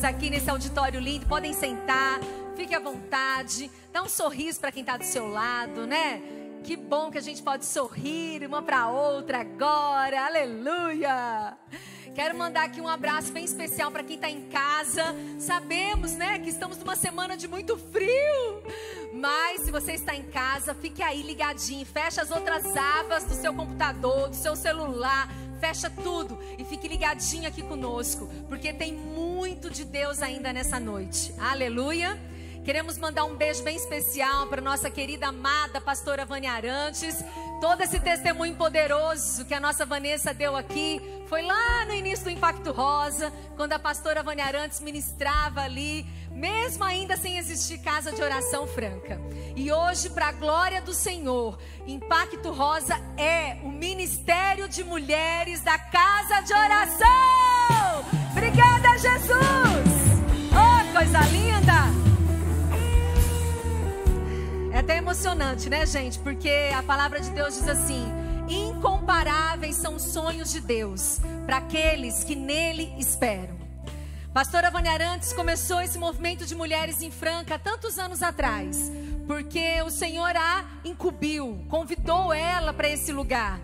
aqui nesse auditório lindo. Podem sentar, fique à vontade. Dá um sorriso para quem está do seu lado, né? Que bom que a gente pode sorrir uma para outra agora. Aleluia! Quero mandar aqui um abraço bem especial para quem está em casa. Sabemos, né, que estamos numa semana de muito frio. Mas se você está em casa, fique aí ligadinho. Fecha as outras abas do seu computador, do seu celular. Fecha tudo e fique ligadinho aqui conosco. Porque tem muito de Deus ainda nessa noite. Aleluia! Queremos mandar um beijo bem especial para nossa querida amada pastora Vânia Arantes. Todo esse testemunho poderoso que a nossa Vanessa deu aqui foi lá no início do Impacto Rosa, quando a pastora Vânia Arantes ministrava ali, mesmo ainda sem existir casa de oração franca. E hoje, para a glória do Senhor, Impacto Rosa é o Ministério de Mulheres da Casa de Oração. Obrigada, Jesus! Oh, coisa linda! É até emocionante, né, gente? Porque a palavra de Deus diz assim: incomparáveis são os sonhos de Deus para aqueles que nele esperam. Pastora Vânia Arantes começou esse movimento de mulheres em Franca há tantos anos atrás, porque o Senhor a incumbiu, convidou ela para esse lugar.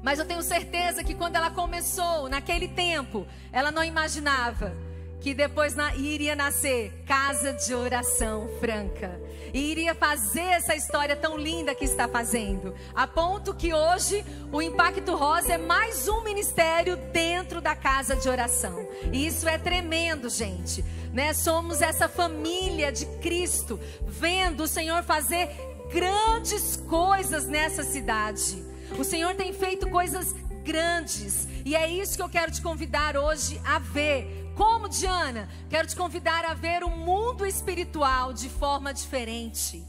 Mas eu tenho certeza que quando ela começou, naquele tempo, ela não imaginava que depois iria nascer Casa de Oração Franca. E iria fazer essa história tão linda que está fazendo. A ponto que hoje o Impacto Rosa é mais um ministério dentro da Casa de Oração. E isso é tremendo, gente, né? Somos essa família de Cristo, vendo o Senhor fazer grandes coisas nessa cidade. O Senhor tem feito coisas grandes. E é isso que eu quero te convidar hoje a ver. Como, Diana? Quero te convidar a ver o mundo espiritual de forma diferente.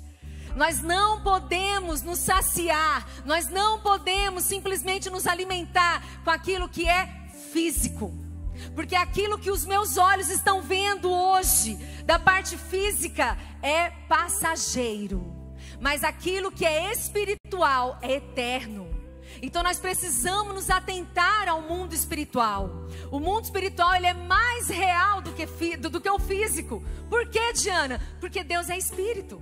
Nós não podemos nos saciar, nós não podemos simplesmente nos alimentar com aquilo que é físico. Porque aquilo que os meus olhos estão vendo hoje, da parte física, é passageiro. Mas aquilo que é espiritual é eterno. Então nós precisamos nos atentar ao mundo espiritual. O mundo espiritual, ele é mais real do que o físico. Por quê, Diana? Porque Deus é espírito.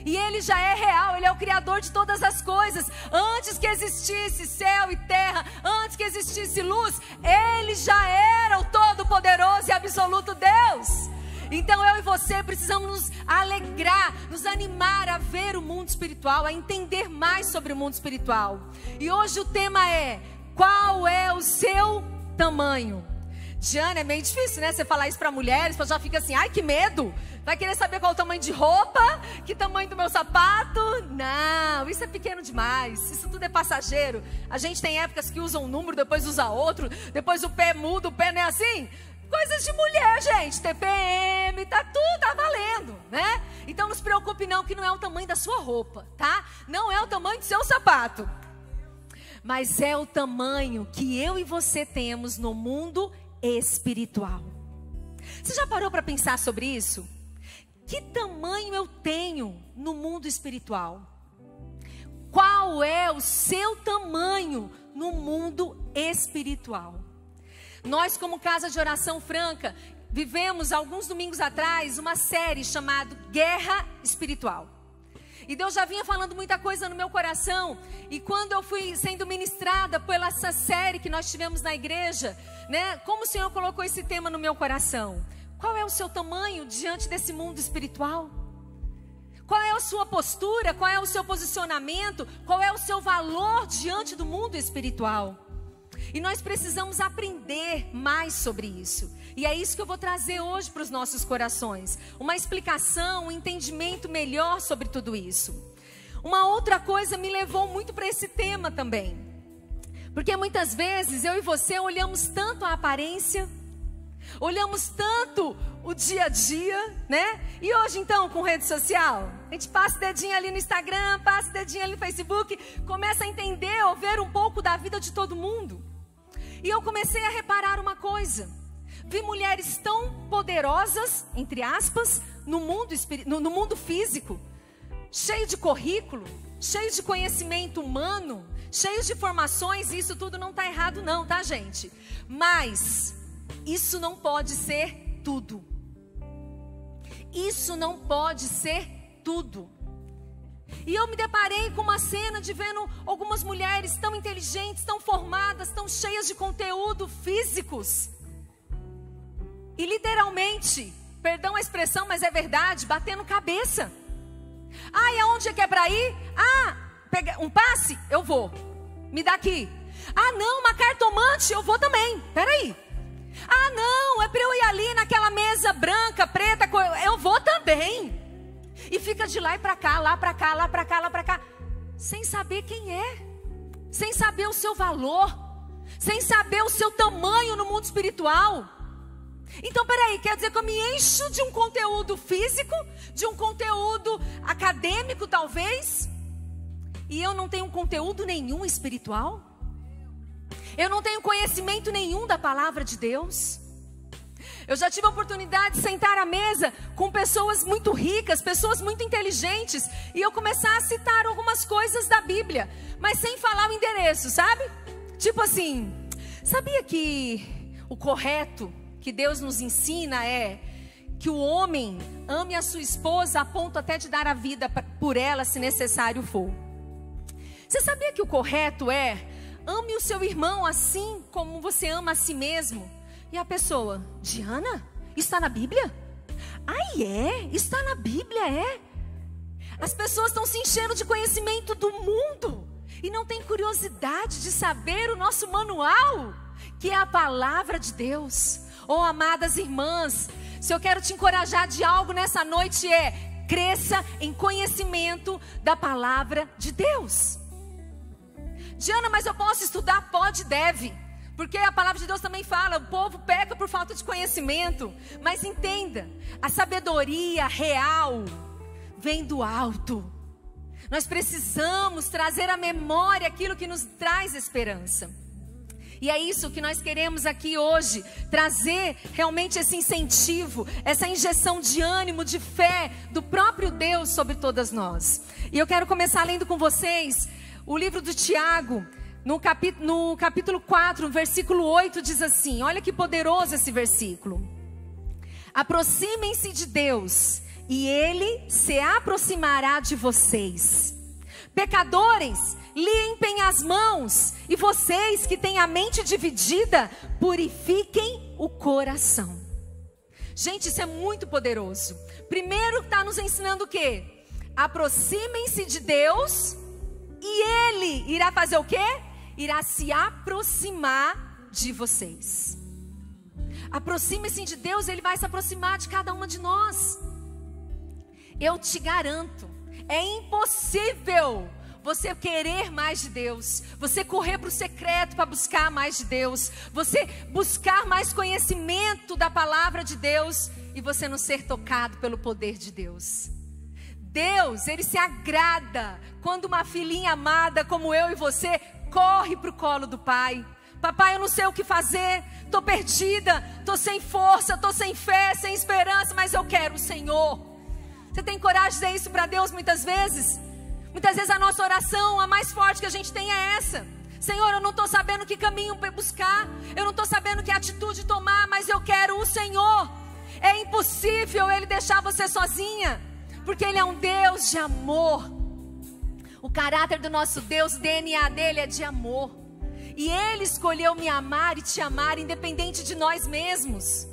E Ele já é real, Ele é o Criador de todas as coisas. Antes que existisse céu e terra, antes que existisse luz, Ele já era o Todo-Poderoso e Absoluto Deus. Então eu e você precisamos nos alegrar, nos animar a ver o mundo espiritual, a entender mais sobre o mundo espiritual. E hoje o tema é: qual é o seu tamanho? Diana, é meio difícil, né? Você falar isso para mulheres, já fica assim, ai que medo. Vai querer saber qual é o tamanho de roupa, que tamanho do meu sapato? Não, isso é pequeno demais, isso tudo é passageiro. A gente tem épocas que usa um número, depois usa outro, depois o pé muda, o pé não é assim? Coisas de mulher, gente, TPM, tá tudo, tá valendo, né? Então não se preocupe não, que não é o tamanho da sua roupa, tá? Não é o tamanho do seu sapato. Mas é o tamanho que eu e você temos no mundo espiritual. Você já parou para pensar sobre isso? Que tamanho eu tenho no mundo espiritual? Qual é o seu tamanho no mundo espiritual? Nós, como Casa de Oração Franca, vivemos alguns domingos atrás uma série chamada Guerra Espiritual. E Deus já vinha falando muita coisa no meu coração. E quando eu fui sendo ministrada pela essa série que nós tivemos na igreja, né? Como o Senhor colocou esse tema no meu coração? Qual é o seu tamanho diante desse mundo espiritual? Qual é a sua postura? Qual é o seu posicionamento? Qual é o seu valor diante do mundo espiritual? E nós precisamos aprender mais sobre isso. E é isso que eu vou trazer hoje para os nossos corações. Uma explicação, um entendimento melhor sobre tudo isso. Uma outra coisa me levou muito para esse tema também. Porque muitas vezes eu e você olhamos tanto a aparência, olhamos tanto o dia a dia, né? E hoje então com rede social, a gente passa o dedinho ali no Instagram, passa o dedinho ali no Facebook, começa a entender ou ver um pouco da vida de todo mundo. E eu comecei a reparar uma coisa. Vi mulheres tão poderosas, entre aspas, no mundo físico, cheio de currículo, cheio de conhecimento humano, cheio de informações, e isso tudo não está errado não, tá, gente? Mas isso não pode ser tudo. Isso não pode ser tudo. E eu me deparei com uma cena de vendo algumas mulheres tão inteligentes, tão formadas, tão cheias de conteúdo, físicos. E literalmente, perdão a expressão, mas é verdade, batendo cabeça. Ah, e aonde é que é para ir? Ah, pega um passe? Eu vou. Me dá aqui. Ah, não, uma cartomante? Eu vou também. Peraí. Ah, não, é para eu ir ali naquela mesa branca, preta, eu vou também. E fica de lá e para cá, lá para cá, lá para cá, lá para cá, sem saber quem é, sem saber o seu valor, sem saber o seu tamanho no mundo espiritual. Então, peraí, quer dizer que eu me encho de um conteúdo físico, de um conteúdo acadêmico talvez, e eu não tenho conteúdo nenhum espiritual? Eu não tenho conhecimento nenhum da palavra de Deus? Eu já tive a oportunidade de sentar à mesa com pessoas muito ricas, pessoas muito inteligentes, e eu começar a citar algumas coisas da Bíblia, mas sem falar o endereço, sabe? Tipo assim, sabia que o correto que Deus nos ensina é que o homem ame a sua esposa a ponto até de dar a vida por ela, se necessário for? Você sabia que o correto é ame o seu irmão assim como você ama a si mesmo? E a pessoa, Diana, está na Bíblia? Ah, é? Está na Bíblia, é? As pessoas estão se enchendo de conhecimento do mundo e não têm curiosidade de saber o nosso manual, que é a palavra de Deus. Oh, amadas irmãs, se eu quero te encorajar de algo nessa noite é, cresça em conhecimento da palavra de Deus. Diana, mas eu posso estudar? Pode, deve. Porque a palavra de Deus também fala, o povo peca por falta de conhecimento. Mas entenda, a sabedoria real vem do alto. Nós precisamos trazer à memória aquilo que nos traz esperança. E é isso que nós queremos aqui hoje, trazer realmente esse incentivo, essa injeção de ânimo, de fé do próprio Deus sobre todas nós. E eu quero começar lendo com vocês o livro do Tiago, no capítulo 4, versículo 8, diz assim, olha que poderoso esse versículo. Aproximem-se de Deus, e Ele se aproximará de vocês. Pecadores, limpem as mãos, e vocês que têm a mente dividida, purifiquem o coração. Gente, isso é muito poderoso. Primeiro está nos ensinando o quê? Aproximem-se de Deus, e Ele irá fazer o quê? Irá se aproximar de vocês. Aproxime-se de Deus, Ele vai se aproximar de cada uma de nós. Eu te garanto, é impossível você querer mais de Deus, você correr para o secreto para buscar mais de Deus, você buscar mais conhecimento da palavra de Deus e você não ser tocado pelo poder de Deus. Deus, Ele se agrada quando uma filhinha amada como eu e você corre para o colo do Pai. Papai, eu não sei o que fazer, estou perdida, estou sem força, estou sem fé, sem esperança, mas eu quero o Senhor. Você tem coragem de dizer isso para Deus muitas vezes? Muitas vezes a nossa oração, a mais forte que a gente tem é essa. Senhor, eu não estou sabendo que caminho buscar, eu não estou sabendo que atitude tomar, mas eu quero o Senhor. É impossível Ele deixar você sozinha, porque Ele é um Deus de amor. O caráter do nosso Deus, o DNA dele é de amor. E Ele escolheu me amar e te amar, independente de nós mesmos.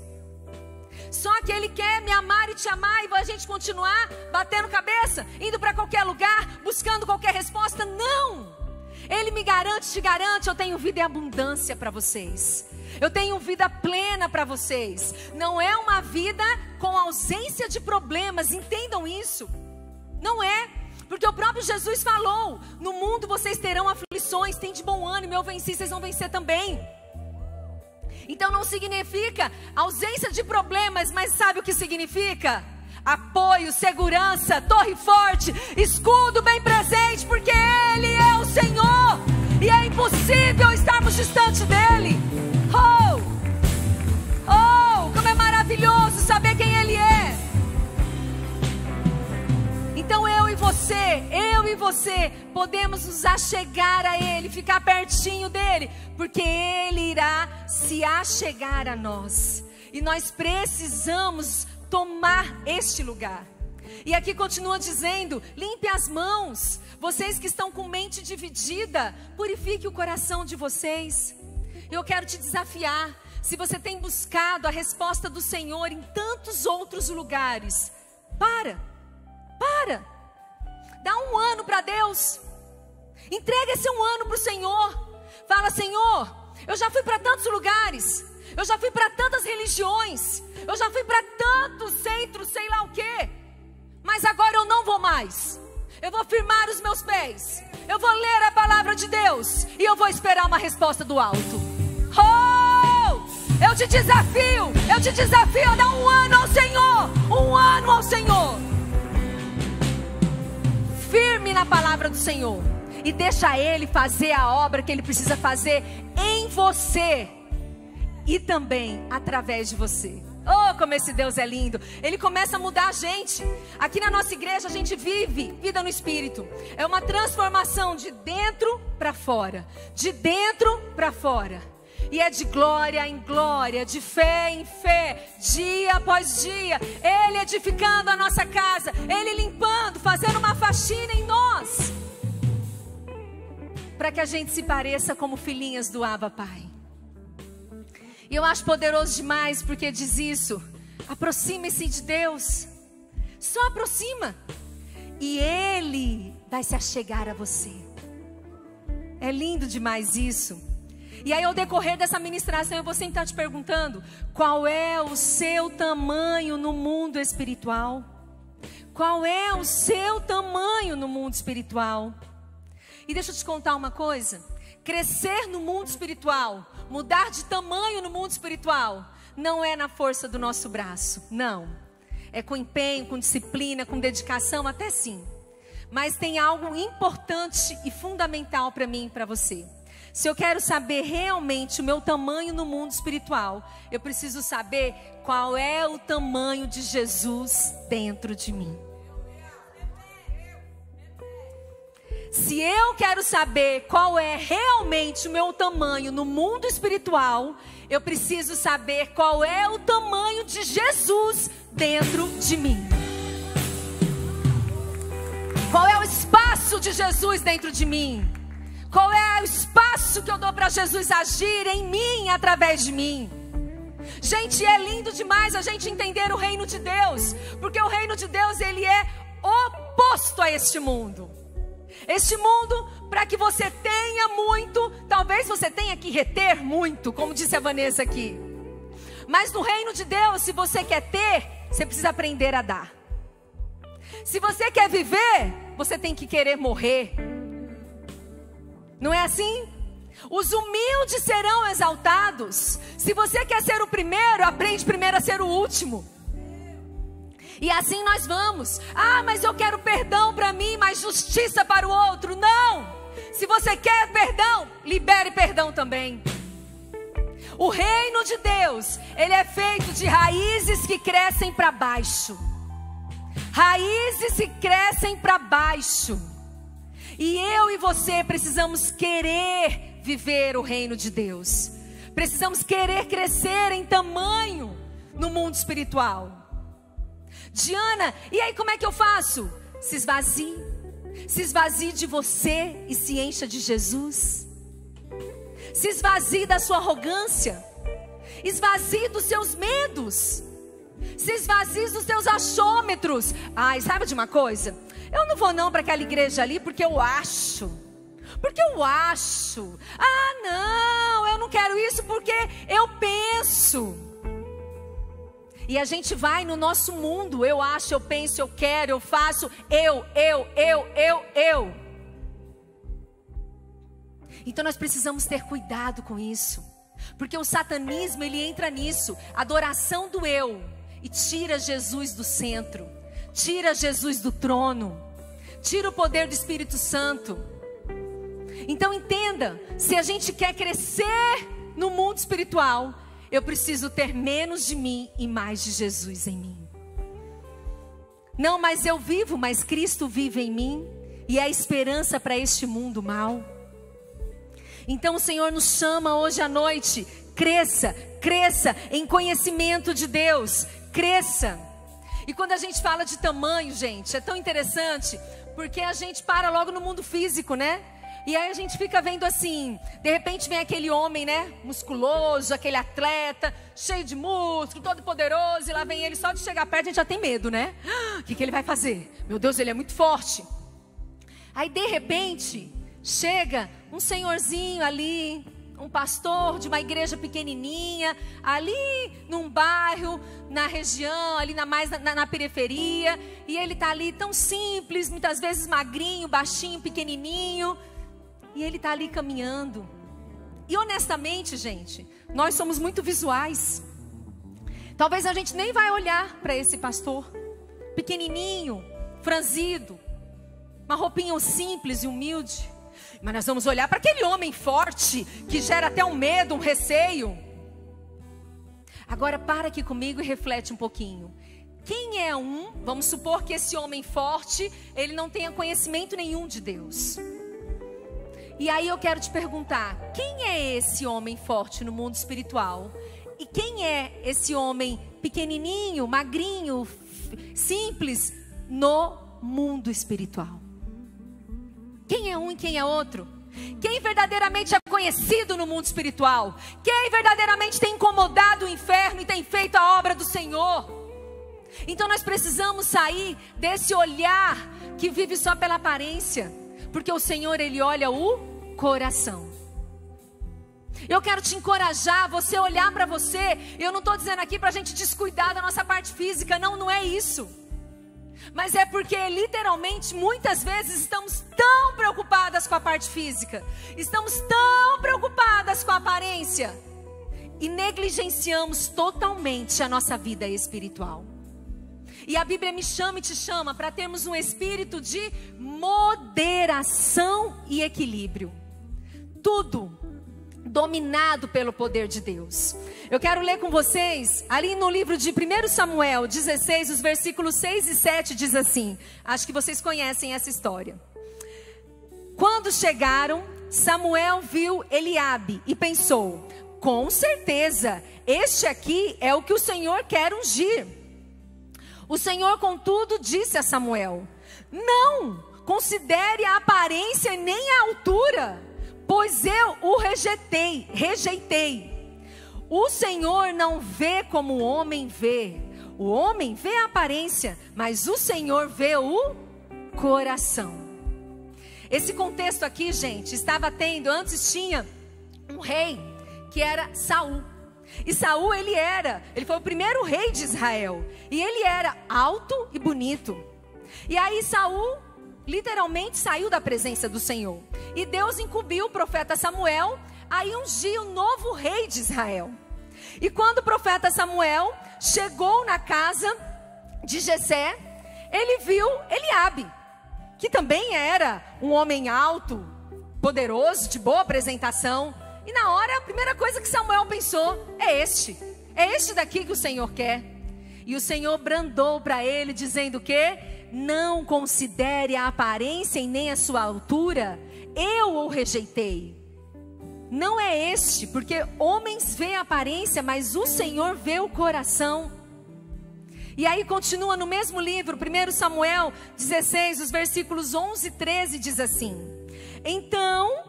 Só que Ele quer me amar e te amar e a gente continuar batendo cabeça, indo para qualquer lugar, buscando qualquer resposta. Não! Ele me garante, te garante, eu tenho vida em abundância para vocês. Eu tenho vida plena para vocês. Não é uma vida com ausência de problemas, entendam isso. Não é, porque o próprio Jesus falou, no mundo vocês terão aflições, tem de bom ânimo, eu venci, vocês vão vencer também. Então não significa ausência de problemas, mas sabe o que significa? Apoio, segurança, torre forte, escudo bem presente, porque Ele é o Senhor, e é impossível estarmos distante dEle. Como é maravilhoso saber quem Ele é. Então eu e você podemos nos achegar a Ele, ficar pertinho dEle, porque Ele irá se achegar a nós. e nós precisamos tomar este lugar. E aqui continua dizendo: limpe as mãos, vocês que estão com mente dividida, purifique o coração de vocês. Eu quero te desafiar, se você tem buscado a resposta do Senhor em tantos outros lugares, para, dá um ano para Deus, entrega esse um ano para o Senhor, fala: Senhor, eu já fui para tantos lugares, eu já fui para tantas religiões, eu já fui para tantos centros, sei lá o que, mas agora eu não vou mais. Eu vou firmar os meus pés, eu vou ler a palavra de Deus e eu vou esperar uma resposta do alto. Oh, eu te desafio a dar um ano ao Senhor, um ano ao Senhor. Firme na palavra do Senhor e deixa Ele fazer a obra que Ele precisa fazer em você e também através de você. Oh, como esse Deus é lindo. Ele começa a mudar a gente. Aqui na nossa igreja a gente vive vida no Espírito. É uma transformação de dentro para fora, de dentro para fora. E é de glória em glória, de fé em fé, dia após dia. Ele edificando a nossa casa, Ele limpando, fazendo uma faxina em nós, para que a gente se pareça como filhinhas do Abba Pai. E eu acho poderoso demais, porque diz isso: aproxime-se de Deus, só aproxima, e Ele vai se achegar a você. É lindo demais isso. E aí, ao decorrer dessa ministração, eu vou sempre estar te perguntando: qual é o seu tamanho no mundo espiritual? Qual é o seu tamanho no mundo espiritual? E deixa eu te contar uma coisa: crescer no mundo espiritual, mudar de tamanho no mundo espiritual, não é na força do nosso braço, não. É com empenho, com disciplina, com dedicação, até sim. Mas tem algo importante e fundamental para mim e para você. Se eu quero saber realmente o meu tamanho no mundo espiritual, eu preciso saber qual é o tamanho de Jesus dentro de mim. Se eu quero saber qual é realmente o meu tamanho no mundo espiritual, eu preciso saber qual é o tamanho de Jesus dentro de mim. Qual é o espaço de Jesus dentro de mim? Qual é o espaço que eu dou para Jesus agir em mim, através de mim? Gente, é lindo demais a gente entender o reino de Deus, porque o reino de Deus, ele é oposto a este mundo. Este mundo, para que você tenha muito, talvez você tenha que reter muito, como disse a Vanessa aqui. Mas no reino de Deus, se você quer ter, você precisa aprender a dar. Se você quer viver, você tem que querer morrer. Não é assim? Os humildes serão exaltados. Se você quer ser o primeiro, aprende primeiro a ser o último. E assim nós vamos. Ah, mas eu quero perdão para mim, mas justiça para o outro. Não! Se você quer perdão, libere perdão também. O reino de Deus, ele é feito de raízes que crescem para baixo. Raízes que crescem para baixo. E eu e você precisamos querer viver o reino de Deus. Precisamos querer crescer em tamanho no mundo espiritual. Diana, e aí como é que eu faço? Se esvazie. Se esvazie de você e se encha de Jesus. Se esvazie da sua arrogância. Esvazie dos seus medos. Se esvazie dos seus achômetros. Ai, sabe de uma coisa? Eu não vou não para aquela igreja ali porque eu acho. Porque eu acho. Ah, não, eu não quero isso porque eu penso. E a gente vai no nosso mundo. Eu acho, eu penso, eu quero, eu faço. Eu. Então nós precisamos ter cuidado com isso. Porque o satanismo, ele entra nisso. Adoração do eu. E tira Jesus do centro. Tira Jesus do trono. Tira o poder do Espírito Santo. Então entenda, se a gente quer crescer no mundo espiritual, eu preciso ter menos de mim e mais de Jesus em mim. Não, mas eu vivo, mas Cristo vive em mim. E é a esperança para este mundo mal. Então o Senhor nos chama hoje à noite. Cresça, cresça em conhecimento de Deus, cresça. E quando a gente fala de tamanho, gente, é tão interessante, porque a gente para logo no mundo físico, né? E aí a gente fica vendo assim, de repente vem aquele homem, né, musculoso, aquele atleta, cheio de músculo, todo poderoso, e lá vem ele, só de chegar perto a gente já tem medo, né? O que ele vai fazer? Meu Deus, ele é muito forte. Aí de repente, chega um senhorzinho ali, um pastor de uma igreja pequenininha, ali num bairro, na região, ali na periferia, e ele tá ali tão simples, muitas vezes magrinho, baixinho, pequenininho, e ele tá ali caminhando. E honestamente, gente, nós somos muito visuais. Talvez a gente nem vai olhar para esse pastor, pequenininho, franzido, uma roupinha simples e humilde. Mas nós vamos olhar para aquele homem forte, que gera até um medo, um receio. Agora para aqui comigo e reflete um pouquinho. Quem é vamos supor que esse homem forte, ele não tenha conhecimento nenhum de Deus. E aí eu quero te perguntar, quem é esse homem forte no mundo espiritual? E quem é esse homem pequenininho, magrinho, simples no mundo espiritual? Quem é um e quem é outro? Quem verdadeiramente é conhecido no mundo espiritual? Quem verdadeiramente tem incomodado o inferno e tem feito a obra do Senhor? Então nós precisamos sair desse olhar que vive só pela aparência, porque o Senhor, Ele olha o coração. Eu quero te encorajar, você olhar para você. Eu não estou dizendo aqui para a gente descuidar da nossa parte física, não é isso. Mas é porque literalmente muitas vezes estamos tão preocupadas com a parte física, estamos tão preocupadas com a aparência e negligenciamos totalmente a nossa vida espiritual. E a Bíblia me chama e te chama para termos um espírito de moderação e equilíbrio. Tudo dominado pelo poder de Deus. Eu quero ler com vocês, ali no livro de 1 Samuel 16, os versículos 6 e 7, diz assim, acho que vocês conhecem essa história. Quando chegaram, Samuel viu Eliabe e pensou, com certeza, este aqui é o que o Senhor quer ungir. O Senhor, contudo, disse a Samuel, não considere a aparência nem a altura, pois eu o rejeitei. O Senhor não vê como o homem vê. O homem vê a aparência, mas o Senhor vê o coração. Esse contexto aqui, gente, estava tendo, antes tinha um rei que era Saul. E Saul, ele foi o primeiro rei de Israel. E ele era alto e bonito. E aí Saul literalmente saiu da presença do Senhor. E Deus incumbiu o profeta Samuel a ungir o novo rei de Israel. E quando o profeta Samuel chegou na casa de Jessé, ele viu Eliabe, que também era um homem alto, poderoso, de boa apresentação. E na hora, a primeira coisa que Samuel pensou, é este daqui que o Senhor quer. E o Senhor brandou para ele, dizendo que não considere a aparência e nem a sua altura, eu o rejeitei. Não é este, porque homens veem a aparência, mas o Senhor vê o coração. E aí continua no mesmo livro, 1 Samuel 16, os versículos 11 e 13, diz assim. Então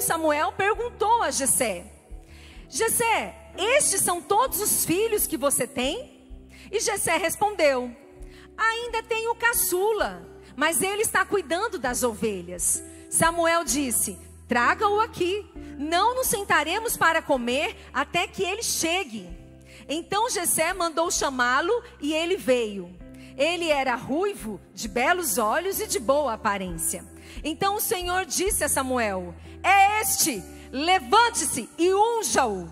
Samuel perguntou a Jessé, Jessé, estes são todos os filhos que você tem? E Jessé respondeu, ainda tenho o caçula, mas ele está cuidando das ovelhas. Samuel disse, traga-o aqui, não nos sentaremos para comer até que ele chegue. Então Jessé mandou chamá-lo e ele veio. Ele era ruivo, de belos olhos e de boa aparência. Então o Senhor disse a Samuel, é este, levante-se e unja-o.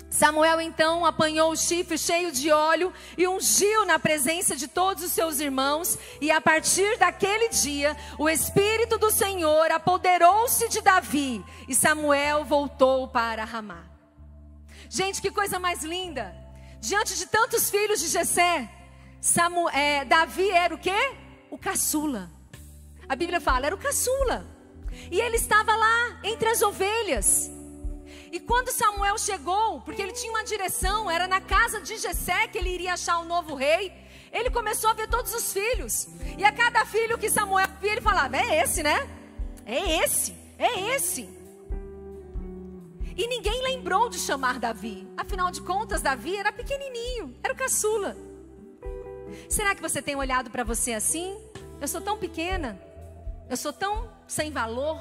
Samuel então apanhou o chifre cheio de óleo e ungiu na presença de todos os seus irmãos. E a partir daquele dia, o Espírito do Senhor apoderou-se de Davi. E Samuel voltou para Ramá. Gente, que coisa mais linda. Diante de tantos filhos de Jessé, Davi era o quê? O caçula. A Bíblia fala, era o caçula. E ele estava lá entre as ovelhas. E quando Samuel chegou, porque ele tinha uma direção, era na casa de Jessé que ele iria achar um novo rei, ele começou a ver todos os filhos. E a cada filho que Samuel via, ele falava: é esse, né? É esse, é esse. E ninguém lembrou de chamar Davi. Afinal de contas, Davi era pequenininho, era o caçula. Será que você tem olhado para você assim? Eu sou tão pequena, eu sou tão sem valor,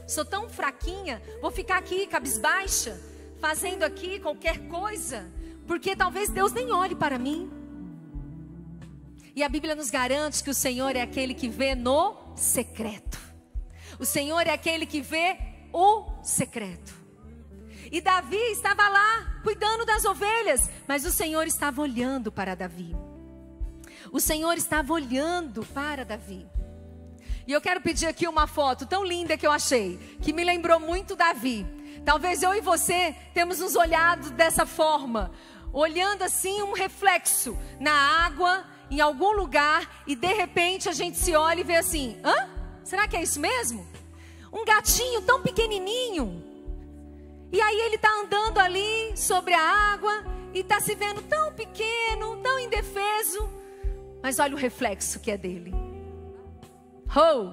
sou tão fraquinha, vou ficar aqui cabisbaixa, fazendo aqui qualquer coisa, porque talvez Deus nem olhe para mim. E a Bíblia nos garante que o Senhor é aquele que vê no secreto. O Senhor é aquele que vê o secreto. E Davi estava lá cuidando das ovelhas, mas o Senhor estava olhando para Davi. O Senhor estava olhando para Davi. E eu quero pedir aqui uma foto tão linda que eu achei, que me lembrou muito Davi. Talvez eu e você temos nos olhado dessa forma, olhando assim um reflexo na água, em algum lugar, e de repente a gente se olha e vê assim: hã? Será que é isso mesmo? Um gatinho tão pequenininho. E aí ele está andando ali sobre a água e está se vendo tão pequeno, tão indefeso. Mas olha o reflexo que é dele. Oh,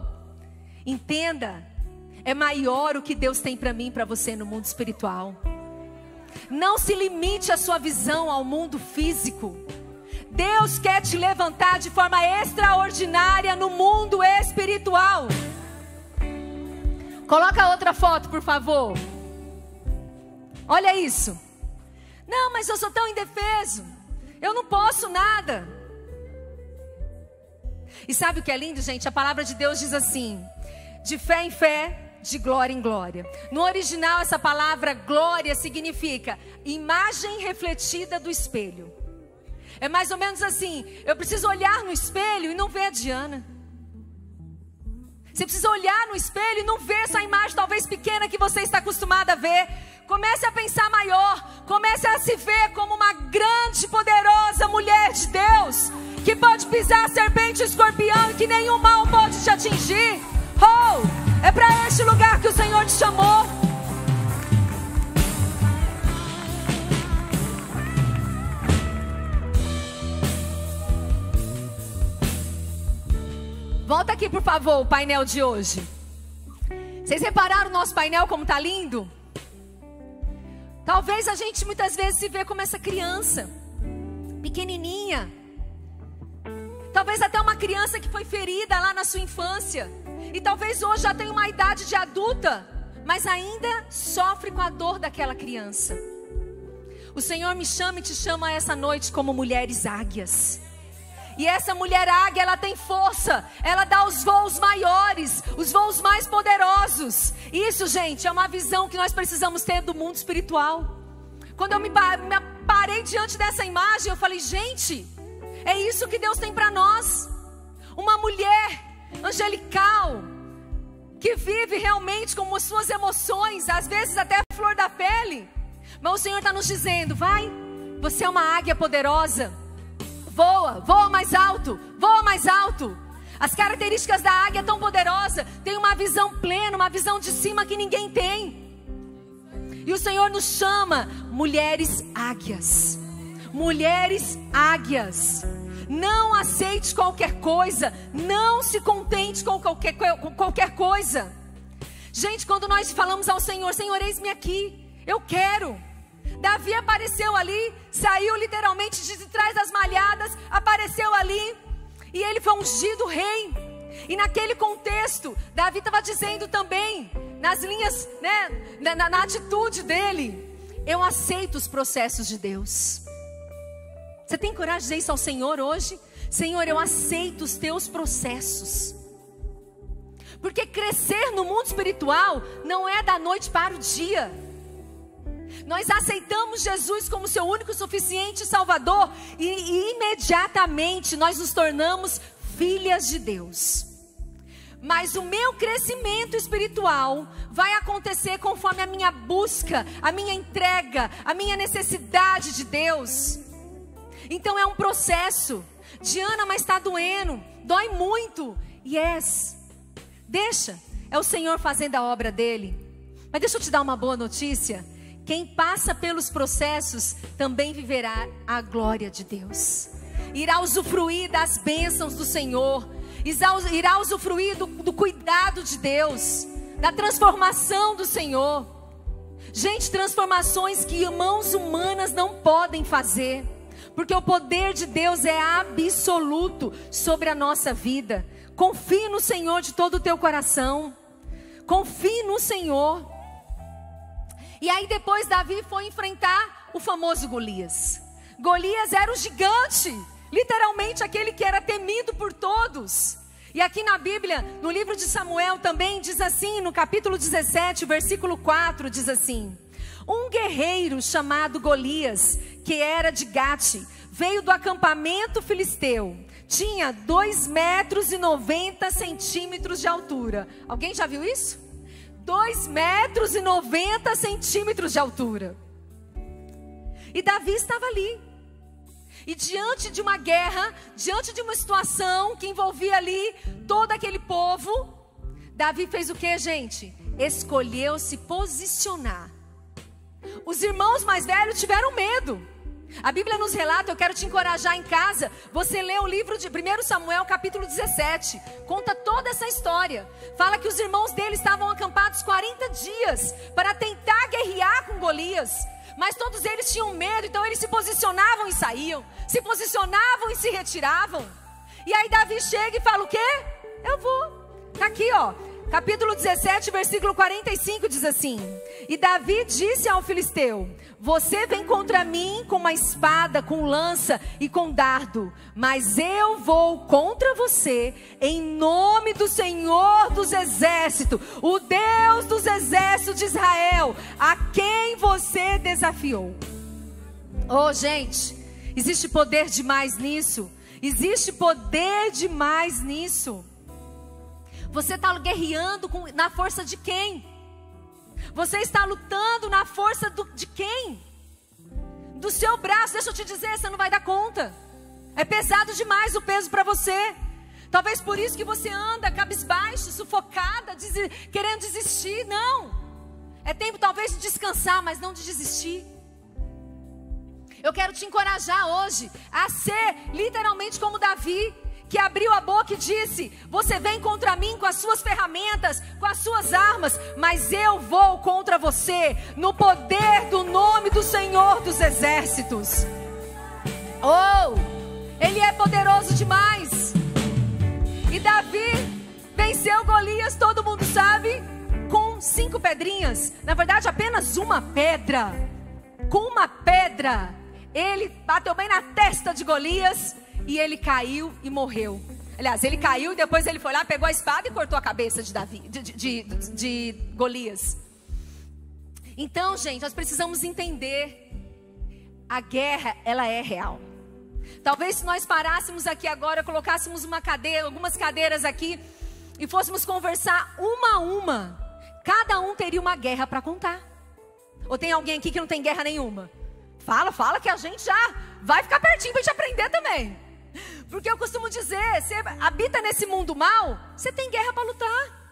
entenda, é maior o que Deus tem para mim e para você no mundo espiritual. Não se limite a sua visão ao mundo físico. Deus quer te levantar de forma extraordinária no mundo espiritual. Coloca outra foto, por favor. Olha isso. Não, mas eu sou tão indefeso. Eu não posso nada. E sabe o que é lindo, gente? A palavra de Deus diz assim: de fé em fé, de glória em glória. No original, essa palavra glória significa imagem refletida do espelho. É mais ou menos assim: eu preciso olhar no espelho e não ver a Diana. Você precisa olhar no espelho e não ver essa imagem talvez pequena que você está acostumado a ver. Comece a pensar maior. Comece a se ver como uma grande, poderosa mulher de Deus, que pode pisar serpente e escorpião e que nenhum mal pode te atingir. Oh, é para este lugar que o Senhor te chamou. Volta aqui, por favor, o painel de hoje. Vocês repararam o nosso painel como está lindo? Talvez a gente muitas vezes se vê como essa criança, pequenininha. Talvez até uma criança que foi ferida lá na sua infância. E talvez hoje já tenha uma idade de adulta, mas ainda sofre com a dor daquela criança. O Senhor me chama e te chama essa noite como mulheres águias. E essa mulher águia, ela tem força. Ela dá os voos maiores, os voos mais poderosos. Isso, gente, é uma visão que nós precisamos ter do mundo espiritual. Quando eu me parei diante dessa imagem, eu falei: gente, é isso que Deus tem para nós. Uma mulher angelical, que vive realmente com as suas emoções, às vezes até a flor da pele. Mas o Senhor está nos dizendo: vai, você é uma águia poderosa. Voa, voa mais alto, voa mais alto. As características da águia tão poderosa, tem uma visão plena, uma visão de cima que ninguém tem. E o Senhor nos chama mulheres águias. Mulheres águias. Não aceite qualquer coisa, não se contente com qualquer coisa. Gente, quando nós falamos ao Senhor: Senhor, eis-me aqui, eu quero. Davi apareceu ali, saiu literalmente de trás das malhadas, apareceu ali, e ele foi ungido rei. E naquele contexto, Davi estava dizendo também, nas linhas, né, na atitude dele: eu aceito os processos de Deus. Você tem coragem de dizer isso ao Senhor hoje? Senhor, eu aceito os teus processos. Porque crescer no mundo espiritual não é da noite para o dia. Nós aceitamos Jesus como seu único e suficiente Salvador, e imediatamente nós nos tornamos filhas de Deus. Mas o meu crescimento espiritual vai acontecer conforme a minha busca, a minha entrega, a minha necessidade de Deus. Então é um processo. Diana, mas está doendo, dói muito. Yes, deixa, é o Senhor fazendo a obra dele. Mas deixa eu te dar uma boa notícia, Quem passa pelos processos também viverá a glória de Deus. Irá usufruir das bênçãos do Senhor. Irá usufruir do cuidado de Deus, da transformação do Senhor. Gente, transformações que mãos humanas não podem fazer, porque o poder de Deus é absoluto sobre a nossa vida. Confie no Senhor de todo o teu coração. Confie no Senhor. E aí depois Davi foi enfrentar o famoso Golias. Golias era o gigante, literalmente aquele que era temido por todos. E aqui na Bíblia, no livro de Samuel também diz assim, no capítulo 17, versículo 4, diz assim: um guerreiro chamado Golias, que era de Gate, veio do acampamento filisteu. Tinha 2,90 metros de altura. Alguém já viu isso? 2,90 metros de altura. E Davi estava ali. E diante de uma guerra, diante de uma situação que envolvia ali todo aquele povo, Davi fez o que, gente? Escolheu se posicionar. Os irmãos mais velhos tiveram medo. A Bíblia nos relata, eu quero te encorajar em casa, você lê o livro de 1 Samuel capítulo 17, conta toda essa história. Fala que os irmãos dele estavam acampados 40 dias para tentar guerrear com Golias. Mas todos eles tinham medo, então eles se posicionavam e saíam, se posicionavam e se retiravam. E aí Davi chega e fala o quê? Eu vou. Está aqui, ó. Capítulo 17, versículo 45 diz assim: e Davi disse ao filisteu: você vem contra mim com uma espada, com lança e com dardo, mas eu vou contra você em nome do Senhor dos exércitos, o Deus dos exércitos de Israel, a quem você desafiou. Oh, gente, existe poder demais nisso. Existe poder demais nisso. Você está guerreando na força de quem? Você está lutando na força de quem? Do seu braço. Deixa eu te dizer, você não vai dar conta. É pesado demais o peso para você. Talvez por isso que você anda cabisbaixo, sufocada, querendo desistir. Não. É tempo talvez de descansar, mas não de desistir. Eu quero te encorajar hoje a ser literalmente como Davi, que abriu a boca e disse: você vem contra mim com as suas ferramentas, com as suas armas, mas eu vou contra você no poder do nome do Senhor dos exércitos. Oh, Ele é poderoso demais. E Davi venceu Golias, todo mundo sabe, com 5 pedrinhas. Na verdade apenas uma pedra. Com uma pedra ele bateu bem na testa de Golias e ele caiu e morreu. Aliás, ele caiu e depois ele foi lá, pegou a espada e cortou a cabeça de Golias. Então, gente, nós precisamos entender: a guerra, ela é real. Talvez se nós parássemos aqui agora, colocássemos algumas cadeiras aqui e fôssemos conversar uma a uma, cada um teria uma guerra para contar. Ou tem alguém aqui que não tem guerra nenhuma? Fala que a gente já vai ficar pertinho para a gente aprender também. Porque eu costumo dizer, você habita nesse mundo mal, você tem guerra para lutar.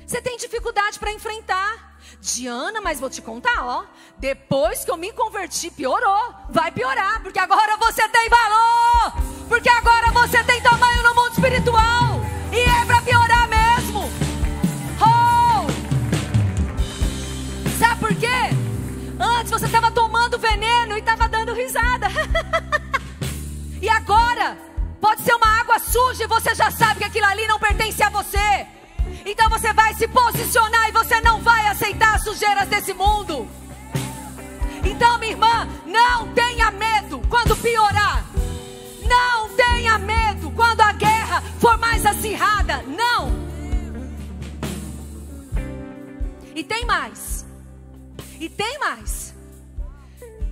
Você tem dificuldade para enfrentar. Diana, mas vou te contar, ó. Depois que eu me converti, piorou. Vai piorar, porque agora você tem valor. Porque agora você tem tamanho no mundo espiritual. E é para piorar mesmo. Oh! Sabe por quê? Antes você estava tomando veneno e estava dando risada. E agora pode ser uma água suja e você já sabe que aquilo ali não pertence a você. Então você vai se posicionar e você não vai aceitar as sujeiras desse mundo. Então, minha irmã, não tenha medo quando piorar. Não tenha medo quando a guerra for mais acirrada. Não. E tem mais. E tem mais.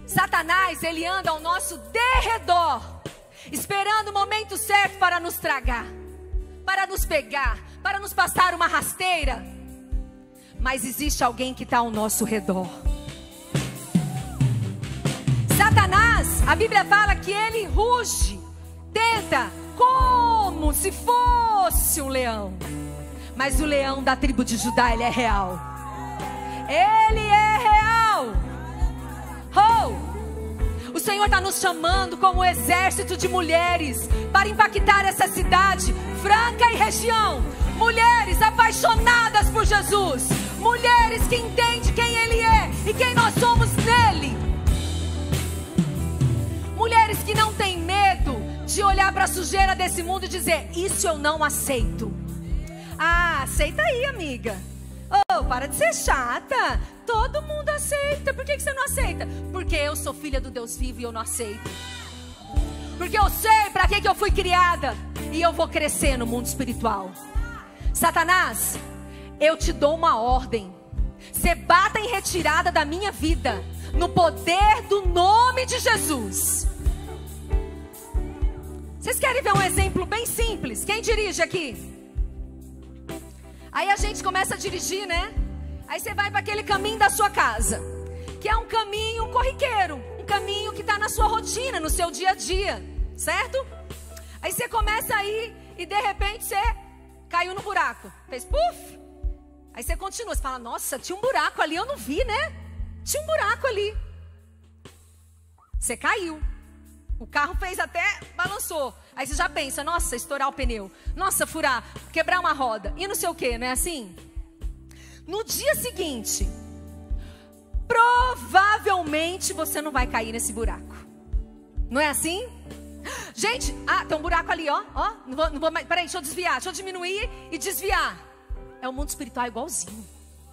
Satanás, ele anda ao nosso derredor, esperando o momento certo para nos tragar, para nos pegar, para nos passar uma rasteira. Mas existe alguém que está ao nosso redor. Satanás, a Bíblia fala que ele ruge, tenta como se fosse um leão. Mas o leão da tribo de Judá, ele é real. Ele é real. O Senhor está nos chamando como exército de mulheres para impactar essa cidade, Franca e região. Mulheres apaixonadas por Jesus, mulheres que entendem quem Ele é e quem nós somos nele. Mulheres que não têm medo de olhar para a sujeira desse mundo e dizer: isso eu não aceito. Ah, aceita aí, amiga. Para de ser chata. Todo mundo aceita. Por que você não aceita? Porque eu sou filha do Deus vivo e eu não aceito. Porque eu sei para que eu fui criada. E eu vou crescer no mundo espiritual. Satanás, eu te dou uma ordem. Você bata em retirada da minha vida, no poder do nome de Jesus. Vocês querem ver um exemplo bem simples? Quem dirige aqui? Aí a gente começa a dirigir, né? Aí você vai para aquele caminho da sua casa, que é um caminho corriqueiro, um caminho que está na sua rotina, no seu dia a dia, certo? Aí você começa a ir e de repente você caiu no buraco, fez puf. Aí você continua, você fala: nossa, tinha um buraco ali, eu não vi, né? Tinha um buraco ali. Você caiu. O carro fez até, balançou. Aí você já pensa: nossa, estourar o pneu. Nossa, furar, quebrar uma roda. E não sei o que, não é assim? No dia seguinte, provavelmente você não vai cair nesse buraco. Não é assim? Gente, tem um buraco ali, ó. Não vou, peraí, deixa eu desviar, deixa eu diminuir e desviar. É o mundo espiritual igualzinho.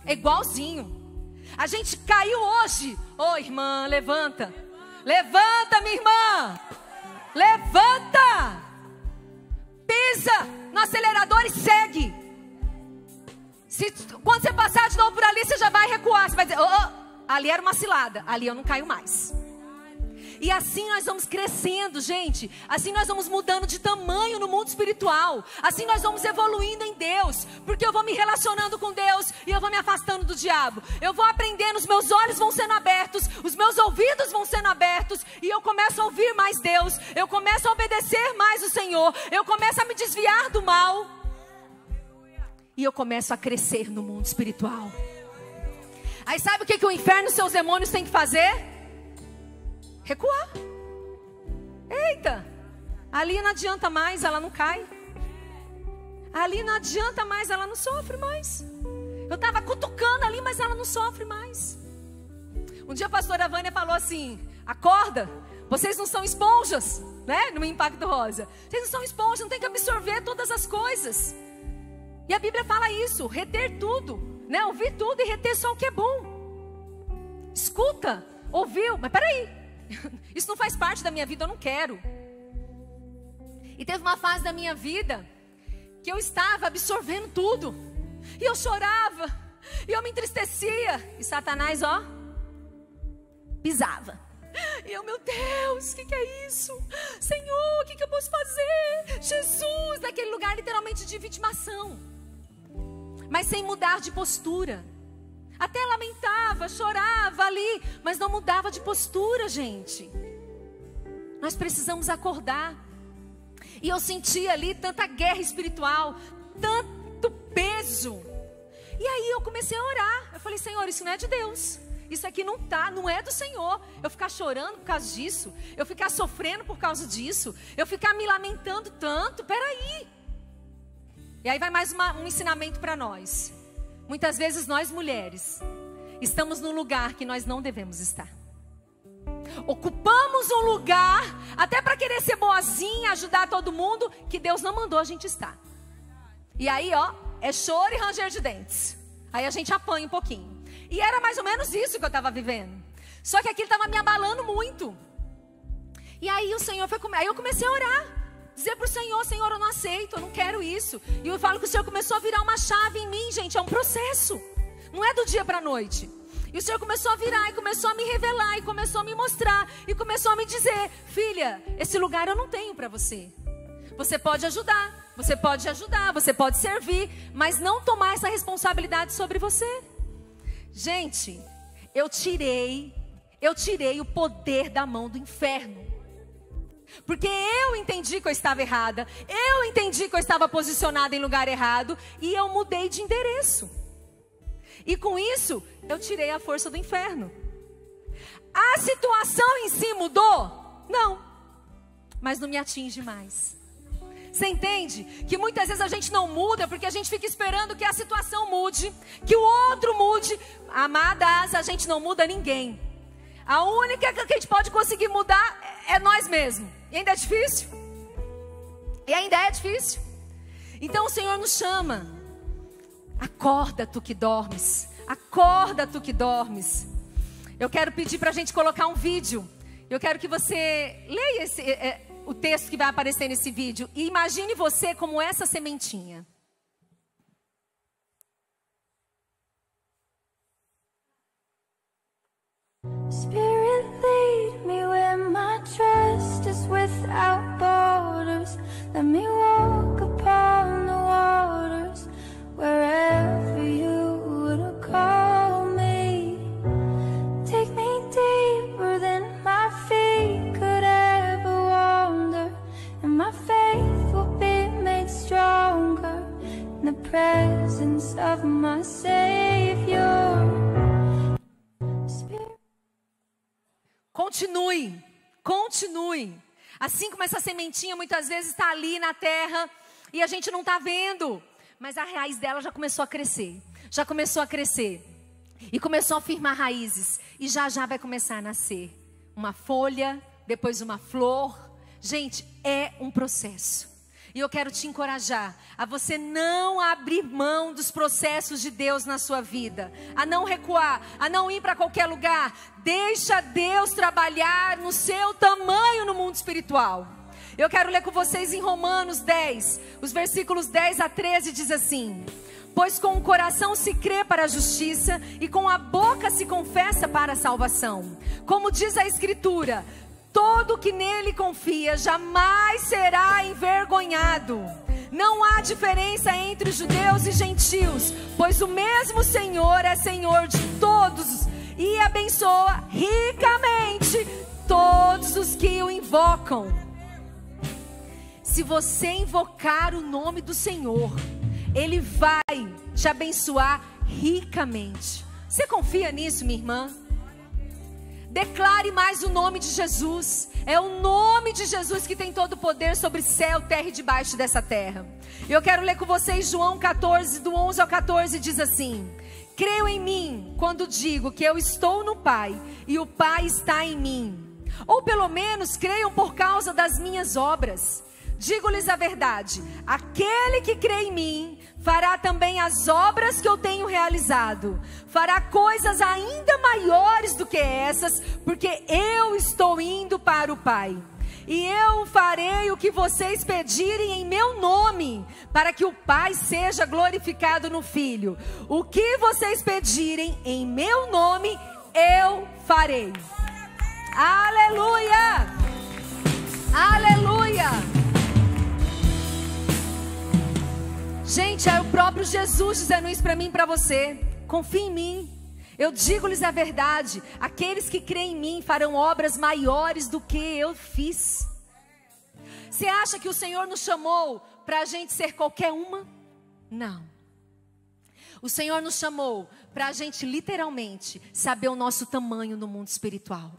É igualzinho. A gente caiu hoje. Irmã, levanta. Levanta, minha irmã. Levanta. Pisa no acelerador e segue. Quando você passar de novo por ali, você já vai recuar. Você vai dizer: ali era uma cilada. Ali eu não caio mais. E assim nós vamos crescendo, gente. Assim nós vamos mudando de tamanho no mundo espiritual. Assim nós vamos evoluindo em Deus. Porque eu vou me relacionando com Deus e eu vou me afastando do diabo. Eu vou aprendendo, os meus olhos vão sendo abertos, os meus ouvidos vão sendo abertos, e eu começo a ouvir mais Deus. Eu começo a obedecer mais o Senhor. Eu começo a me desviar do mal. E eu começo a crescer no mundo espiritual. Aí sabe o que o inferno e seus demônios têm que fazer? Recuar. Eita, ali não adianta mais, ela não cai. Ali não adianta mais, ela não sofre mais. Eu estava cutucando ali, mas ela não sofre mais. Um dia a pastora Vânia falou assim: acorda, vocês não são esponjas, né? No Impacto Rosa. Vocês não são esponjas, não tem que absorver todas as coisas. E a Bíblia fala isso, reter tudo, né? Ouvir tudo e reter só o que é bom. Escuta, ouviu, mas peraí, isso não faz parte da minha vida, eu não quero. E teve uma fase da minha vida que eu estava absorvendo tudo. E eu chorava, e eu me entristecia. E Satanás, pisava. E eu, meu Deus, o que é isso? Senhor, o que eu posso fazer? Jesus, naquele lugar literalmente de vitimação. Mas sem mudar de postura. Até lamentava, chorava ali, mas não mudava de postura, gente. Nós precisamos acordar. E eu senti ali tanta guerra espiritual, tanto peso. E aí eu comecei a orar. Eu falei: Senhor, isso não é de Deus. Isso aqui não é do Senhor. Eu ficar chorando por causa disso, eu ficar sofrendo por causa disso, eu ficar me lamentando tanto, peraí. E aí vai mais um ensinamento para nós. Muitas vezes nós mulheres estamos num lugar que nós não devemos estar. Ocupamos um lugar, até para querer ser boazinha, ajudar todo mundo, que Deus não mandou a gente estar. E aí é choro e ranger de dentes. Aí a gente apanha um pouquinho. E era mais ou menos isso que eu estava vivendo. Só que aquilo estava me abalando muito. E aí o Senhor aí eu comecei a orar. Dizer para o Senhor: Senhor, eu não aceito, eu não quero isso. E eu falo que o Senhor começou a virar uma chave em mim, gente. É um processo. Não é do dia para a noite. E o Senhor começou a virar, e começou a me revelar, e começou a me mostrar, e começou a me dizer: filha, esse lugar eu não tenho para você. Você pode ajudar, você pode servir, mas não tomar essa responsabilidade sobre você. Gente, eu tirei o poder da mão do inferno. Porque eu entendi que eu estava errada, eu entendi que eu estava posicionada em lugar errado, e eu mudei de endereço. E com isso, eu tirei a força do inferno. A situação em si mudou? Não. Mas não me atinge mais. Você entende? Que muitas vezes a gente não muda porque a gente fica esperando que a situação mude, que o outro mude. Amadas, a gente não muda ninguém. A única que a gente pode conseguir mudar é nós mesmos. E ainda é difícil. Então o Senhor nos chama. Acorda, tu que dormes. Acorda, tu que dormes. Eu quero pedir para a gente colocar um vídeo. Eu quero que você leia o texto que vai aparecer nesse vídeo. E imagine você como essa sementinha. Spirit, lead me where my trust is without borders. Let me walk upon the waters wherever you would call me. Take me deeper than my feet could ever wander, and my faith will be made stronger in the presence of my Savior. Continue. Assim como essa sementinha muitas vezes está ali na terra e a gente não está vendo, mas a raiz dela já começou a crescer. E começou a firmar raízes. E já vai começar a nascer uma folha, depois uma flor. Gente, é um processo. E eu quero te encorajar a você não abrir mão dos processos de Deus na sua vida. A não recuar, a não ir para qualquer lugar. Deixa Deus trabalhar no seu tamanho no mundo espiritual. Eu quero ler com vocês em Romanos 10, os versículos 10 a 13 diz assim: pois com o coração se crê para a justiça e com a boca se confessa para a salvação. Como diz a Escritura, todo que nele confia jamais será envergonhado. Não há diferença entre judeus e gentios, pois o mesmo Senhor é Senhor de todos e abençoa ricamente todos os que o invocam. Se você invocar o nome do Senhor, Ele vai te abençoar ricamente. Você confia nisso, minha irmã? Declare mais o nome de Jesus. É o nome de Jesus que tem todo o poder sobre céu, terra e debaixo dessa terra. Eu quero ler com vocês João 14, do 11 ao 14, diz assim: creio em mim quando digo que eu estou no Pai e o Pai está em mim. Ou pelo menos creiam por causa das minhas obras. Digo-lhes a verdade, aquele que crê em mim fará também as obras que eu tenho realizado. Fará coisas ainda maiores do que essas, porque eu estou indo para o Pai. E eu farei o que vocês pedirem em meu nome, para que o Pai seja glorificado no Filho. O que vocês pedirem em meu nome, eu farei. Aleluia! Aleluia! Gente, é o próprio Jesus dizendo isso para mim e para você. Confie em mim. Eu digo-lhes a verdade. Aqueles que creem em mim farão obras maiores do que eu fiz. Você acha que o Senhor nos chamou para a gente ser qualquer uma? Não. O Senhor nos chamou para a gente literalmente saber o nosso tamanho no mundo espiritual.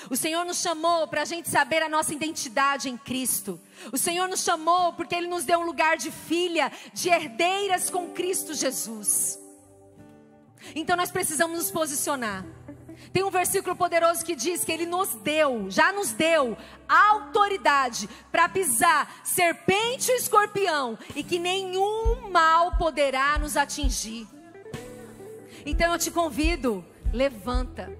O Senhor nos chamou para a gente saber a nossa identidade em Cristo. O Senhor nos chamou porque Ele nos deu um lugar de filha, de herdeiras com Cristo Jesus. Então nós precisamos nos posicionar. Tem um versículo poderoso que diz que Ele já nos deu autoridade para pisar serpente e escorpião, e que nenhum mal poderá nos atingir. Então eu te convido, levanta.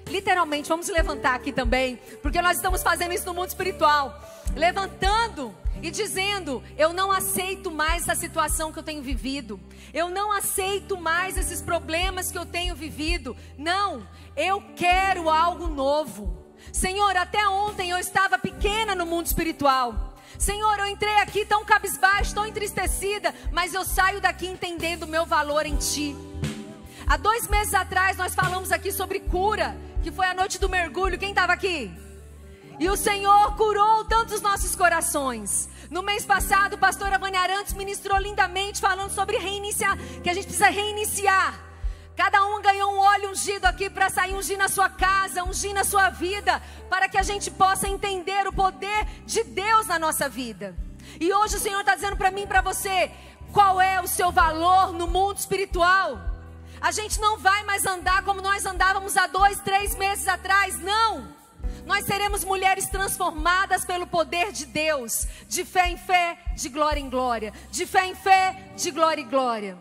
Literalmente, vamos levantar aqui também, porque nós estamos fazendo isso no mundo espiritual. Levantando e dizendo: eu não aceito mais a situação que eu tenho vivido. Eu não aceito mais esses problemas que eu tenho vivido. Não, eu quero algo novo. Senhor, até ontem eu estava pequena no mundo espiritual. Senhor, eu entrei aqui tão cabisbaixo, tão entristecida, mas eu saio daqui entendendo o meu valor em Ti. Há 2 meses atrás nós falamos aqui sobre cura, que foi a noite do mergulho. Quem estava aqui? E o Senhor curou tantos nossos corações. No mês passado, a pastora Vânia Arantes ministrou lindamente, falando sobre reiniciar, que a gente precisa reiniciar Cada um ganhou um óleo ungido aqui para sair ungir na sua casa, ungir na sua vida, para que a gente possa entender o poder de Deus na nossa vida. E hoje o Senhor está dizendo para mim e para você, qual é o seu valor no mundo espiritual? A gente não vai mais andar como nós andávamos há 2, 3 meses atrás, não. Nós seremos mulheres transformadas pelo poder de Deus, de fé em fé, de glória em glória, de fé em fé, de glória em glória.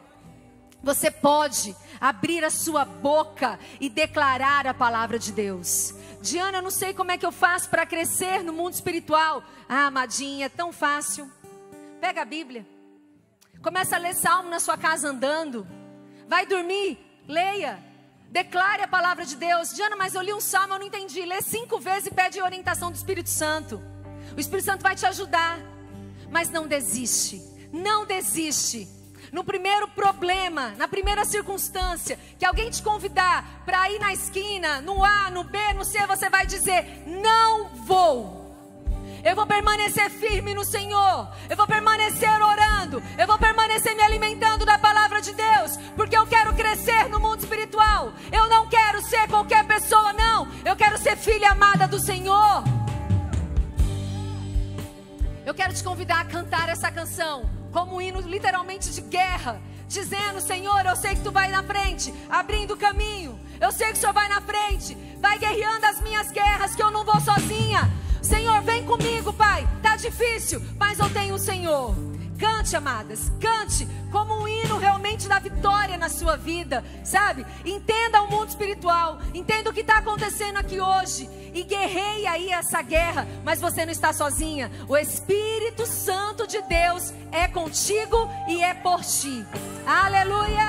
Você pode abrir a sua boca e declarar a palavra de Deus. Diana, eu não sei como é que eu faço para crescer no mundo espiritual. Ah, amadinha, é tão fácil. Pega a Bíblia. Começa a ler Salmo na sua casa andando. Vai dormir, leia. Declare a palavra de Deus. Diana, mas eu li um Salmo, eu não entendi. Lê 5 vezes e pede a orientação do Espírito Santo. O Espírito Santo vai te ajudar. Mas não desiste. Não desiste. No primeiro problema, na primeira circunstância, que alguém te convidar para ir na esquina, no A, no B, no C, você vai dizer, não vou. Eu vou permanecer firme no Senhor. Eu vou permanecer orando. Eu vou permanecer me alimentando da palavra de Deus. Porque eu quero crescer no mundo espiritual. Eu não quero ser qualquer pessoa, não. Eu quero ser filha amada do Senhor. Eu quero te convidar a cantar essa canção como um hino literalmente de guerra, dizendo, Senhor, eu sei que Tu vai na frente, abrindo o caminho. Eu sei que o Senhor vai na frente, vai guerreando as minhas guerras, que eu não vou sozinha. Senhor, vem comigo, Pai. Tá difícil, mas eu tenho o Senhor. Cante, amadas, cante como um hino realmente da vitória na sua vida, sabe? Entenda o mundo espiritual, entenda o que está acontecendo aqui hoje e guerreie aí essa guerra, mas você não está sozinha. O Espírito Santo de Deus é contigo e é por ti. Aleluia!